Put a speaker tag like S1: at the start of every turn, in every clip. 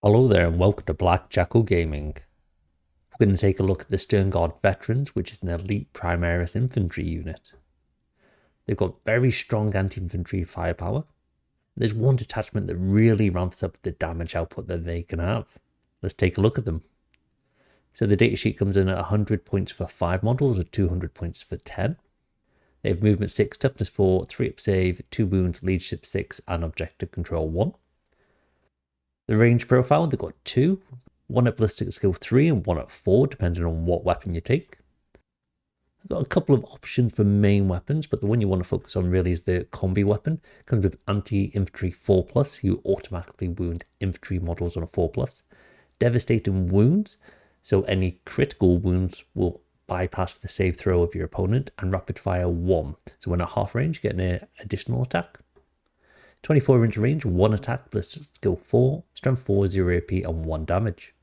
S1: Hello there and welcome to Black Jackal Gaming. We're going to take a look at the Sternguard Veterans, which is an elite Primaris infantry unit. They've got very strong anti-infantry firepower. There's one detachment that really ramps up the damage output that they can have. Let's take a look at them. So the datasheet comes in at 100 points for 5 models or 200 points for 10. They have movement 6, toughness 4, 3 up save, 2 wounds, leadership 6 and objective control 1. The range profile, they've got 2, one at ballistic skill 3 and one at 4, depending on what weapon you take. I've got a couple of options for main weapons, but the one you want to focus on really is the combi weapon. It comes with anti-infantry 4+, you automatically wound infantry models on a 4+. Devastating wounds, so any critical wounds will bypass the save throw of your opponent, and rapid fire 1, so when at half range you get an additional attack. 24-inch range, 1 attack, ballistic skill 4, strength 4, 0 AP and 1 damage.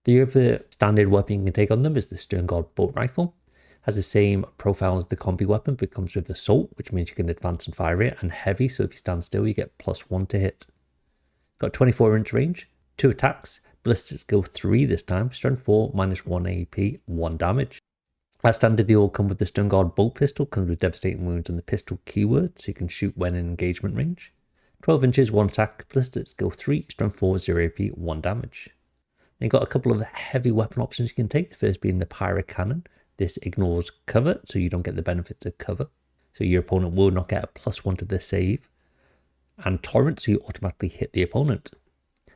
S1: The other standard weapon you can take on them is the Sternguard bolt rifle. Has the same profile as the combi weapon, but comes with assault, which means you can advance and fire it, and heavy, so if you stand still you get +1 to hit. Got 24-inch range, 2 attacks, ballistic skill 3 this time, strength 4, -1 AP, 1 damage. As standard, they all come with the Sternguard bolt pistol, comes with devastating wounds and the pistol keyword, so you can shoot when in engagement range. 12 inches, 1 attack, ballistic skill 3, strength 4, 0 AP, 1 damage. Then you've got a couple of heavy weapon options you can take, the first being the Pyro Cannon. This ignores cover, so you don't get the benefits of cover. So your opponent will not get a +1 to the save. And Torrent, so you automatically hit the opponent.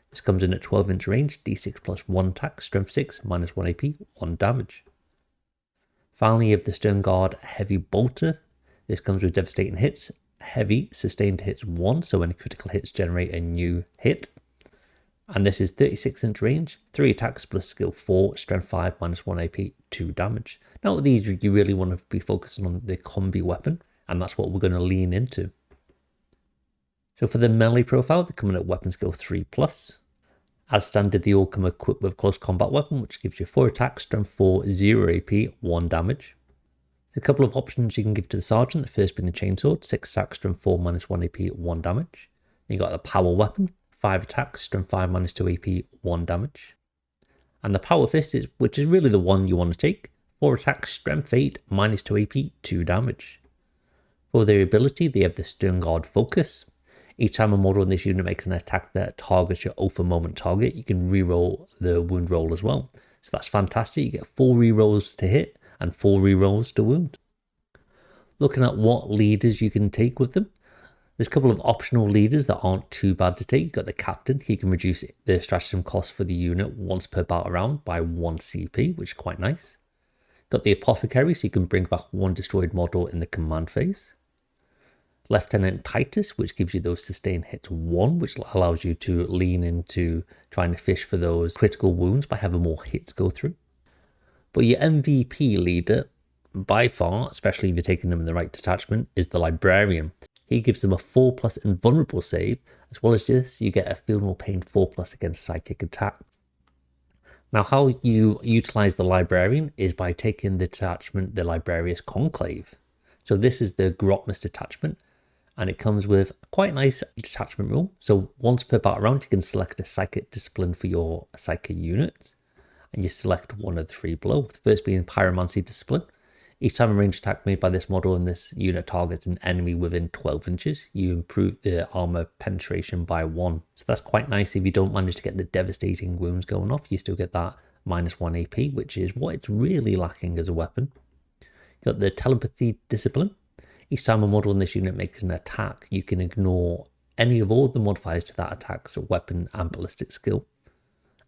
S1: This comes in at 12-inch range, d6 plus 1 attack, strength 6, -1 AP, 1 damage. Finally, you have the Sternguard Heavy Bolter. This comes with devastating hits, heavy, sustained hits 1, so any critical hits generate a new hit. And this is 36-inch range, 3 attacks plus skill 4, strength 5, -1 AP, 2 damage. Now with these, you really want to be focusing on the combi weapon, and that's what we're going to lean into. So for the melee profile, they're coming at weapon skill 3+. As standard, they all come equipped with close combat weapon, which gives you 4 attacks, strength 4, 0 AP, 1 damage. There's a couple of options you can give to the sergeant, the first being the chainsword, 6 attacks, strength 4, -1 AP, 1 damage. Then you got the power weapon, 5 attacks, strength 5, -2 AP, 1 damage. And the power fist, which is really the one you want to take, 4 attacks, strength 8, -2 AP, 2 damage. For their ability, they have the Sternguard Focus. Each time a model in this unit makes an attack that targets your alpha moment target, you can reroll the wound roll as well. So that's fantastic. You get 4 rerolls to hit and 4 rerolls to wound. Looking at what leaders you can take with them, there's a couple of optional leaders that aren't too bad to take. You've got the captain. He can reduce the stratagem cost for the unit once per battle round by 1 CP, which is quite nice. Got the apothecary, so you can bring back 1 destroyed model in the command phase. Lieutenant Titus, which gives you those sustained hits 1, which allows you to lean into trying to fish for those critical wounds by having more hits go through. But your MVP leader, by far, especially if you're taking them in the right detachment, is the Librarian. He gives them a 4+ invulnerable save. As well as this, you get a Feel No Pain 4+ against psychic attack. Now, how you utilize the Librarian is by taking the detachment, the Librarius Conclave. So this is the Grotmus detachment, and it comes with quite a nice detachment rule. So once per battle round, you can select a psychic discipline for your psychic units, and you select one of the 3 below. The first being Pyromancy discipline. Each time a ranged attack made by this model in this unit targets an enemy within 12 inches, you improve the armor penetration by 1. So that's quite nice. If you don't manage to get the devastating wounds going off, you still get that -1 AP, which is what it's really lacking as a weapon. You've got the Telepathy discipline. Each time a model in this unit makes an attack, you can ignore any of all the modifiers to that attack's weapon and ballistic skill,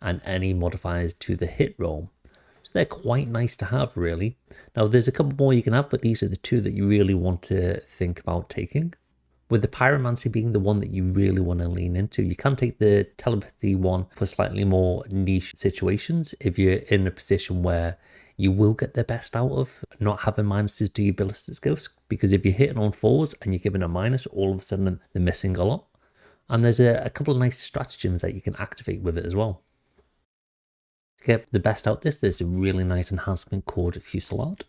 S1: and any modifiers to the hit roll. So they're quite nice to have, really. Now, there's a couple more you can have, but these are the 2 that you really want to think about taking. With the Pyromancy being the one that you really want to lean into, you can take the Telepathy one for slightly more niche situations if you're in a position where you will get the best out of not having minuses to your ballistic skills, because if you're hitting on 4s and you're given a minus, all of a sudden they're missing a lot. And there's a couple of nice stratagems that you can activate with it as well. To get the best out of this, there's a really nice enhancement called Fusillade.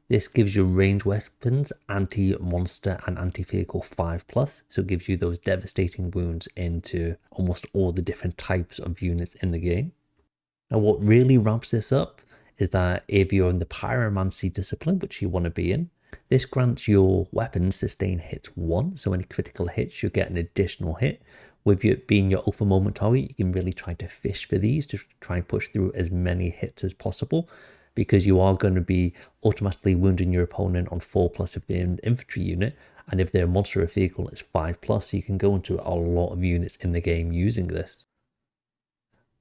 S1: This gives you range weapons, anti-monster and anti-vehicle 5+, so it gives you those devastating wounds into almost all the different types of units in the game. Now what really ramps this up is that if you're in the Pyromancy discipline, which you want to be in, this grants your weapons sustain hits 1, so any critical hits you get an additional hit. With you being your alpha moment target, you can really try to fish for these to try and push through as many hits as possible, because you are going to be automatically wounding your opponent on 4+ if they're an infantry unit, and if they're a monster or vehicle it's 5+, so you can go into a lot of units in the game using this.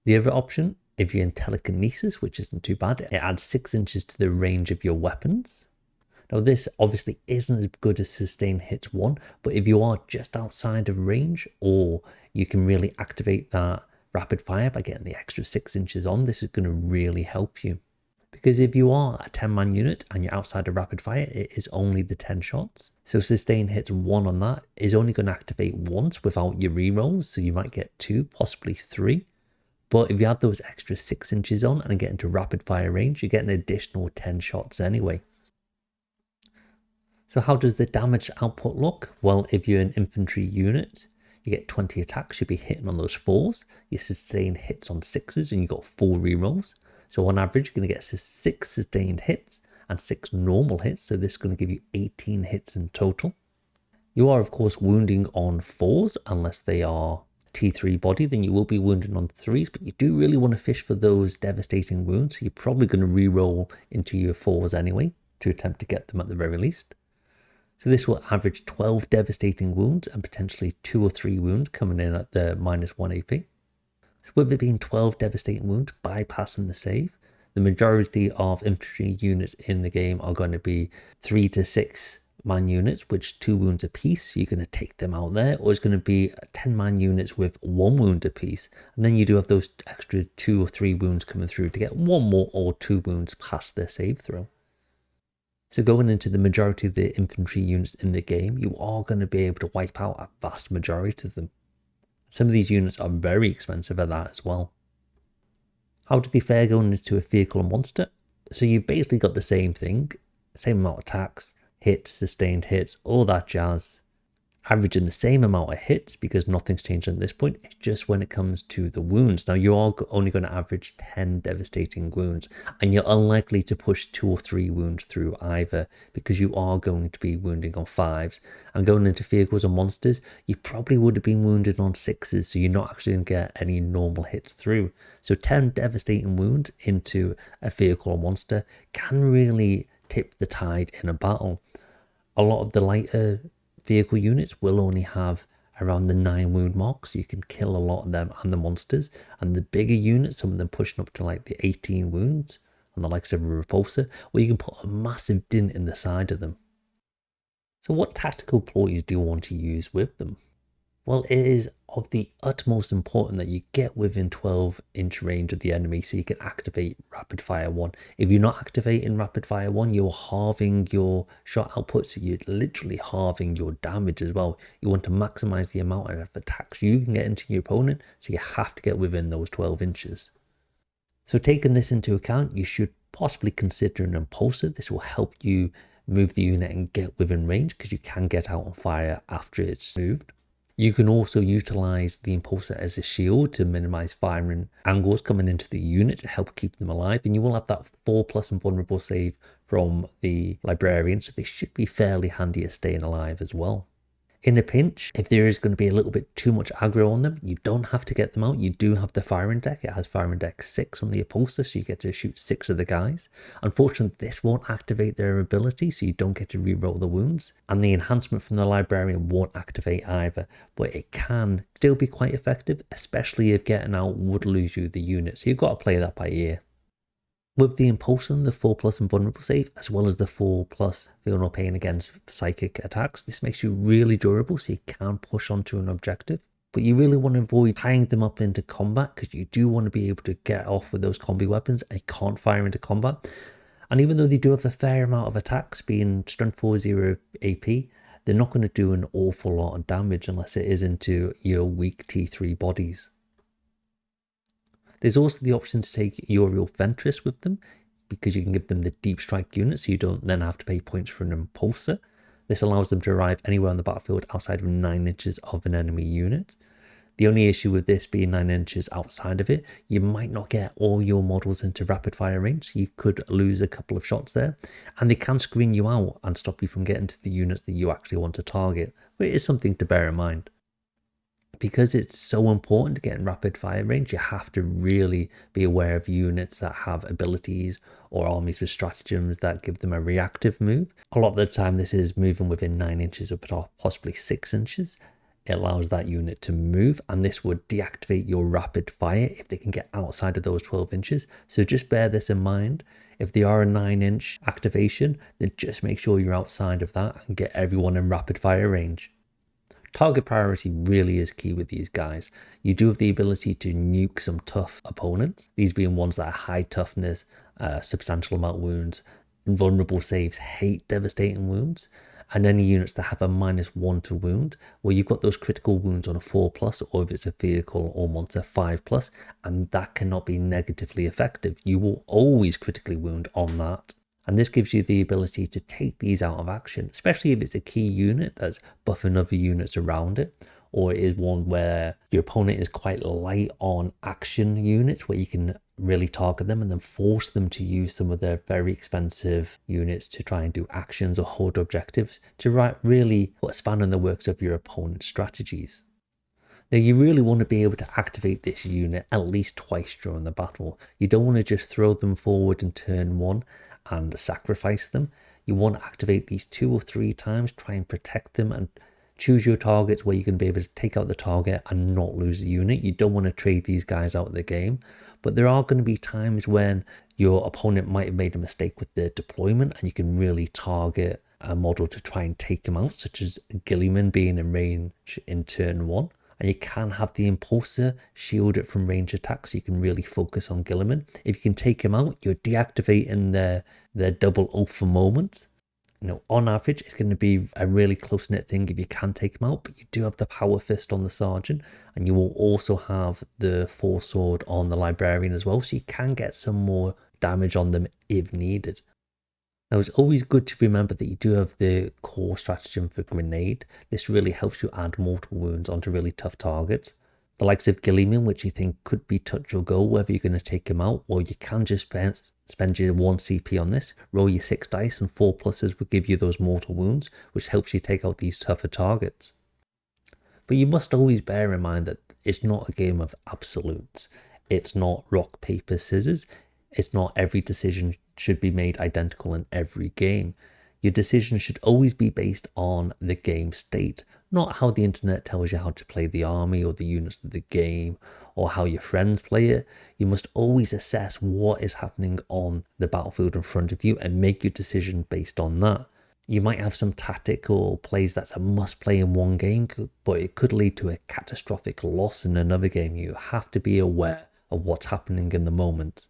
S1: The other option, if you're in telekinesis, which isn't too bad, it adds 6 inches to the range of your weapons. Now this obviously isn't as good as sustain hits 1, but if you are just outside of range, or you can really activate that rapid fire by getting the extra 6 inches on, this is going to really help you. Because if you are a 10-man unit and you're outside of rapid fire, it is only the 10 shots. So sustain hits 1 on that is only going to activate once without your rerolls, so you might get 2, possibly 3. But if you add those extra 6 inches on and get into rapid fire range, you get an additional 10 shots anyway. So how does the damage output look? Well, if you're an infantry unit, you get 20 attacks, you'll be hitting on those 4s. You sustain hits on 6s and you got 4 rerolls. So on average, you're going to get 6 sustained hits and 6 normal hits. So this is going to give you 18 hits in total. You are, of course, wounding on 4s unless they are T3 body, then you will be wounded on 3s, but you do really want to fish for those devastating wounds. So you're probably going to re-roll into your 4s anyway to attempt to get them at the very least. So this will average 12 devastating wounds and potentially 2 or 3 wounds coming in at the -1 AP. So with it being 12 devastating wounds, bypassing the save, the majority of infantry units in the game are going to be 3 to 6 man units, which 2 wounds apiece. So you're going to take them out there, or it's going to be 10-man units with 1 wound apiece. And then you do have those extra 2 or 3 wounds coming through to get 1 more or 2 wounds past their save throw. So going into the majority of the infantry units in the game, you are going to be able to wipe out a vast majority of them. Some of these units are very expensive at that as well. How do they fare going into a vehicle and monster? So you've basically got the same thing, same amount of attacks, hits, sustained hits, all that jazz. Averaging the same amount of hits because nothing's changed at this point. It's just when it comes to the wounds. Now you are only going to average 10 devastating wounds, and you're unlikely to push 2 or 3 wounds through either, because you are going to be wounding on 5s. And going into vehicles and monsters, you probably would have been wounded on 6s, so you're not actually going to get any normal hits through. So 10 devastating wounds into a vehicle or monster can really tip the tide in a battle. A lot of the lighter vehicle units will only have around the 9 wound mark, so you can kill a lot of them and the monsters. And the bigger units, some of them pushing up to like the 18 wounds, and the likes of a repulsor, where you can put a massive dint in the side of them. So what tactical ploys do you want to use with them? Well, it is of the utmost important that you get within 12-inch range of the enemy so you can activate Rapid Fire 1. If you're not activating Rapid Fire 1, you're halving your shot output, so you're literally halving your damage as well. You want to maximize the amount of attacks you can get into your opponent, so you have to get within those 12 inches. So taking this into account, you should possibly consider an impulsor. This will help you move the unit and get within range, because you can get out on fire after it's moved. You can also utilize the impulsor as a shield to minimize firing angles coming into the unit to help keep them alive. And you will have that 4+ and vulnerable save from the librarian, so they should be fairly handy at staying alive as well. In a pinch, if there is going to be a little bit too much aggro on them, you don't have to get them out. You do have the firing deck. It has firing deck 6 on the upholster, so you get to shoot 6 of the guys. Unfortunately, this won't activate their ability, so you don't get to reroll the wounds. And the enhancement from the librarian won't activate either, but it can still be quite effective, especially if getting out would lose you the unit. So you've got to play that by ear. With the Impulsion, the 4+ and vulnerable save, as well as the 4+ feel no pain against psychic attacks, this makes you really durable, so you can push onto an objective. But you really want to avoid tying them up into combat, because you do want to be able to get off with those combi weapons and can't fire into combat. And even though they do have a fair amount of attacks, being strength 4 0 AP, they're not going to do an awful lot of damage unless it is into your weak T3 bodies. There's also the option to take Uriel Ventress with them. because you can give them the deep strike unit, so you don't then have to pay points for an impulsor. This allows them to arrive anywhere on the battlefield outside of 9 inches of an enemy unit. The only issue with this being 9 inches outside of it, you might not get all your models into rapid fire range. You could lose a couple of shots there, and they can screen you out and stop you from getting to the units that you actually want to target, but it is something to bear in mind. Because it's so important to get in rapid fire range, you have to really be aware of units that have abilities or armies with stratagems that give them a reactive move. A lot of the time this is moving within 9 inches or possibly 6 inches. It allows that unit to move, and this would deactivate your rapid fire if they can get outside of those 12 inches. So just bear this in mind. If they are a 9-inch activation, then just make sure you're outside of that and get everyone in rapid fire range. Target priority really is key with these guys. You do have the ability to nuke some tough opponents, these being ones that are high toughness, substantial amount of wounds, invulnerable saves, hate devastating wounds, and any units that have a -1 to wound, where you've got those critical wounds on a 4+, or if it's a vehicle or monster 5+, and that cannot be negatively effective. You will always critically wound on that. And this gives you the ability to take these out of action, especially if it's a key unit that's buffing other units around it, or it is one where your opponent is quite light on action units where you can really target them and then force them to use some of their very expensive units to try and do actions or hold objectives to really put a span in the works of your opponent's strategies. Now, you really want to be able to activate this unit at least twice during the battle. You don't want to just throw them forward in turn 1 and sacrifice them. You want to activate these 2 or 3 times, try and protect them, and choose your targets where you can be able to take out the target and not lose the unit. You don't want to trade these guys out of the game, but there are going to be times when your opponent might have made a mistake with their deployment and you can really target a model to try and take them out, such as Gilliman being in range in turn 1. And you can have the impulsor shield it from range attacks, so you can really focus on Gilliman. If you can take him out, you're deactivating their double alpha moment. You know, on average, it's going to be a really close-knit thing if you can take him out, but you do have the power fist on the sergeant, and you will also have the force sword on the librarian as well, so you can get some more damage on them if needed. Now, it's always good to remember that you do have the core stratagem for grenade. This really helps you add mortal wounds onto really tough targets. The likes of Gilliman, which you think could be touch or go, whether you're going to take him out, or you can just spend your 1 CP on this, roll your 6 dice, and 4 pluses will give you those mortal wounds, which helps you take out these tougher targets. But you must always bear in mind that it's not a game of absolutes. It's not rock, paper, scissors. It's not every decision should be made identical in every game. Your decision should always be based on the game state, not how the internet tells you how to play the army or the units of the game or how your friends play it. You must always assess what is happening on the battlefield in front of you and make your decision based on that. You might have some tactical plays that's a must play in one game, but it could lead to a catastrophic loss in another game. You have to be aware of what's happening in the moment.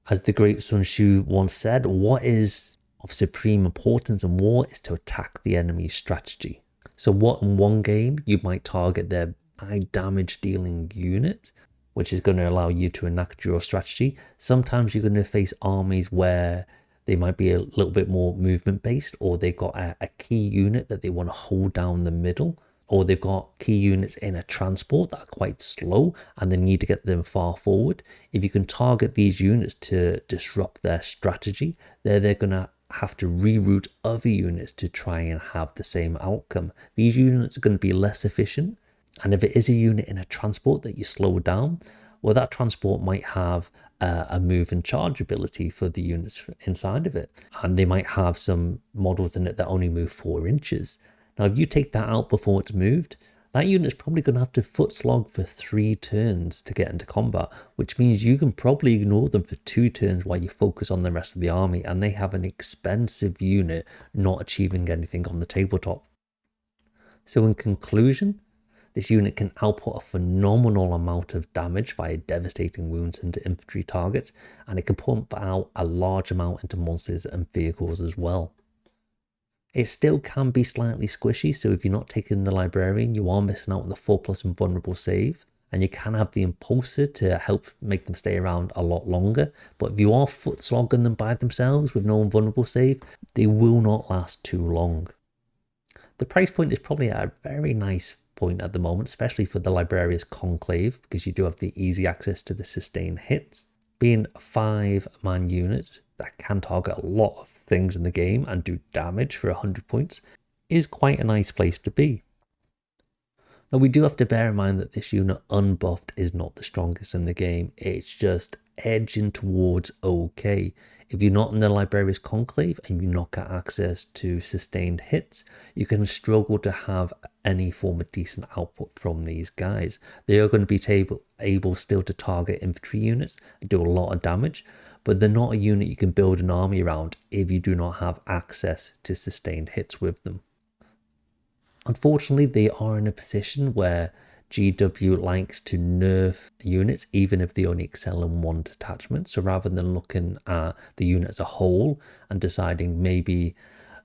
S1: As the great Sun Tzu once said, what is of supreme importance in war is to attack the enemy's strategy. So what in one game you might target their high damage dealing unit, which is going to allow you to enact your strategy. Sometimes you're going to face armies where they might be a little bit more movement based, or they've got a key unit that they want to hold down the middle, or they've got key units in a transport that are quite slow and they need to get them far forward. If you can target these units to disrupt their strategy, they're going to have to reroute other units to try and have the same outcome. These units are going to be less efficient, and if it is a unit in a transport that you slow down, well, that transport might have a move and charge ability for the units inside of it, and they might have some models in it that only move 4 inches. Now, if you take that out before it's moved, that unit's probably going to have to foot slog for 3 turns to get into combat, which means you can probably ignore them for 2 turns while you focus on the rest of the army, and they have an expensive unit not achieving anything on the tabletop. So in conclusion, this unit can output a phenomenal amount of damage via devastating wounds into infantry targets, and it can pump out a large amount into monsters and vehicles as well. It still can be slightly squishy, so if you're not taking the librarian, you are missing out on the 4+ invulnerable save, and you can have the impulsor to help make them stay around a lot longer. But if you are foot slogging them by themselves with no invulnerable save, they will not last too long. The price point is probably at a very nice point at the moment, especially for the Librarius Conclave, because you do have the easy access to the sustained hits. Being a 5-man unit that can target a lot of things in the game and do damage for 100 points is quite a nice place to be. Now, we do have to bear in mind that this unit unbuffed is not the strongest in the game. It's just edging towards okay. If you're not in the Librarius Conclave and you not get access to sustained hits, you can struggle to have any form of decent output from these guys. They are going to be able still to target infantry units and do a lot of damage, but they're not a unit you can build an army around if you do not have access to sustained hits with them. Unfortunately, they are in a position where GW likes to nerf units even if they only excel in one detachment. So rather than looking at the unit as a whole and deciding maybe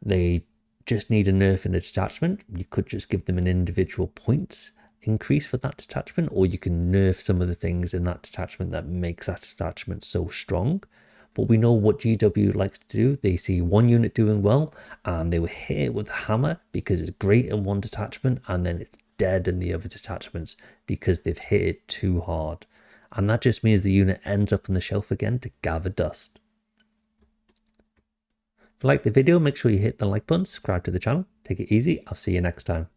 S1: they just need a nerf in a detachment, you could just give them an individual points increase for that detachment, or you can nerf some of the things in that detachment that makes that detachment so strong. But we know what GW likes to do. They see one unit doing well and they will hit it with a hammer because it's great in one detachment, and then it's dead in the other detachments because they've hit it too hard. And that just means the unit ends up on the shelf again to gather dust. If you like the video, make sure you hit the like button, subscribe to the channel. Take it easy. I'll see you next time.